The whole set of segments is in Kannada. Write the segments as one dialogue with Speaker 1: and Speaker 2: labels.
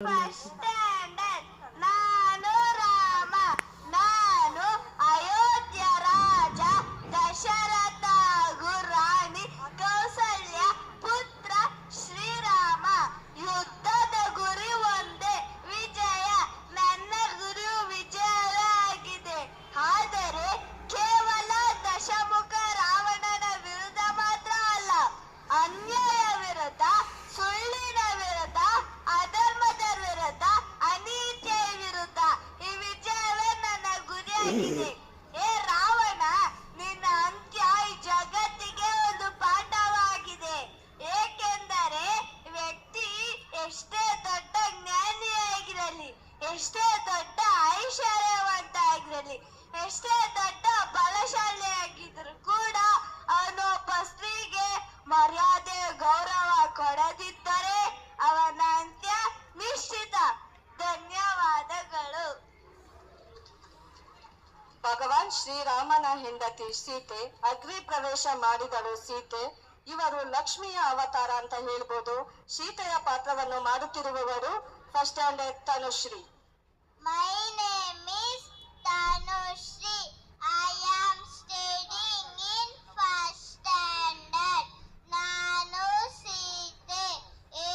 Speaker 1: First standard. ನಾನು ರಾಮ, ನಾನು ಅಯೋಧ್ಯ ರಾಜ ದಶರಥ ರಾಣಿ ಕೌಸಲ್ಯ ಪುತ್ರ ಶ್ರೀರಾಮ. ಯುದ್ಧದ ಗುರಿ ಒಂದೇ, ವಿಜಯ. ನನ್ನ ಗುರು ವಿಜಯವಾಗಿದೆ. ಆದರೆ ಕೇವಲ ದಶಮುಖ ರಾವಣನ ವಿರುದ್ಧ ಮಾತ್ರ ಅಲ್ಲ, ಅನ್ಯಾಯ ವಿರುದ್ಧ, ಸುಳ್ಳಿನ ವಿರುದ್ಧ, ಅಧರ್ಮದ ವಿರುದ್ಧ, ಅನೀತಿಯ ವಿರುದ್ಧ. ಈ ವಿಜಯವೇ ನನ್ನ ಗುರಿಯಾಗಿದೆ. ಏ ರಾವಣ, ನಿನ್ನ ಅಂತ್ಯ ಈ ಜಗತ್ತಿಗೆ ಒಂದು ಪಾಠವಾಗಿದೆ. ಏಕೆಂದರೆ ವ್ಯಕ್ತಿ ಎಷ್ಟೇ ದೊಡ್ಡ ಜ್ಞಾನಿಯಾಗಿರಲಿ, ಎಷ್ಟೇ ದೊಡ್ಡ ಐಶ್ವರ್ಯವಂತ ಆಗಿರಲಿ, ಎಷ್ಟೇ ದೊಡ್ಡ ಬಲಶಾಲಿಯಾಗಿದ್ರು ಕೂಡ ಅವನೊಬ್ಬ ಸ್ತ್ರೀಗೆ ಮರ್ಯಾದೆ ಗೌರವ ಕೊಡದಿದ್ದರೆ ಅವನ ಅಂತ್ಯ ನಿಶ್ಚಿತ. ಧನ್ಯವಾದಗಳು.
Speaker 2: ಭಗವಾನ್ ಶ್ರೀರಾಮನ ಹೆಂಡತಿ ಸೀತೆ ಅಗ್ನಿ ಪ್ರವೇಶ ಮಾಡಿದಳು. ಸೀತೆ ಇವರು ಲಕ್ಷ್ಮಿಯ ಅವತಾರ ಅಂತ ಹೇಳ್ಬೋದು. ಸೀತೆಯ ಪಾತ್ರವನ್ನು ಮಾಡುತ್ತಿರುವವರು first standard Tanushree.
Speaker 1: My name is Tanushree. I am studying in first standard. ನಾನು ಸೀತೆ. ಏ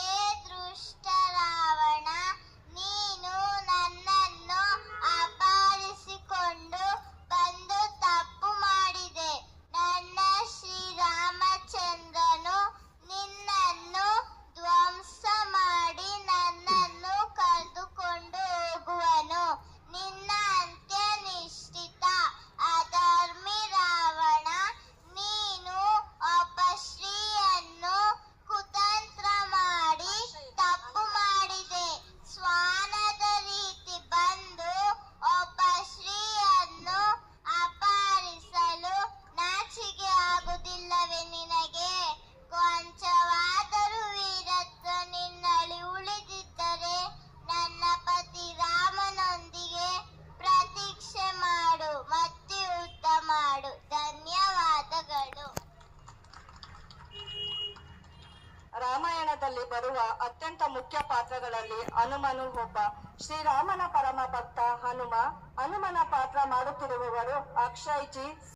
Speaker 1: ದುಷ್ಟ ರಾವಣ, ನೀನು ನನ್ನನ್ನು ಅಪಹರಿಸಿಕೊಂಡು ಬಂದು ತಪ್ಪು ಮಾಡಿದೆ. ನನ್ನ ಶ್ರೀರಾಮಚಂದ್ರನು ನಿನ್ನನ್ನು ಧ್ವಂಸ ಮಾಡಿ ನನ್ನನ್ನು ಕರೆದುಕೊಂಡು ಹೋಗುವನು. ನಿನ್ನ ಅಂತ್ಯ ನಿಶ್ಚಿತ. ಅಧರ್ಮಿ ರಾವಣ, ನೀನು ಒಬ್ಬ ಸ್ತ್ರೀಯನ್ನು ಕುತಂತ್ರ ಮಾಡಿ ತಪ್ಪು ಮಾಡಿದೆ. ಶ್ವಾನದ ರೀತಿ ಬಂದು ಒಬ್ಬ ಸ್ತ್ರೀಯನ್ನು ಅಪಹರಿಸಲು ನಾಚಿಕೆ ಆಗುವುದಿಲ್ಲವೇ ನಿನಗೆ? ಕೊಂಚವಾದರೂ ವೀರತ್ವ ನಿನ್ನಲ್ಲಿ ಉಳಿದಿದ್ದರೆ ನನ್ನ ಪತಿ ರಾಮನೊಂದಿಗೆ ಪ್ರತೀಕ್ಷೆ ಮಾಡು, ಮತ್ತೆ ಯುದ್ಧ ಮಾಡು. ಧನ್ಯವಾದಗಳು.
Speaker 2: ರಾಮಾಯಣದಲ್ಲಿ ಬರುವ ಅತ್ಯಂತ ಮುಖ್ಯ ಪಾತ್ರಗಳಲ್ಲಿ ಹನುಮನು ಒಬ್ಬ. ಶ್ರೀರಾಮನ ಪರಮ ಭಕ್ತ ಹನುಮನ ಪಾತ್ರ ಮಾಡುತ್ತಿರುವವರು ಅಕ್ಷಯ್ ಜಿ.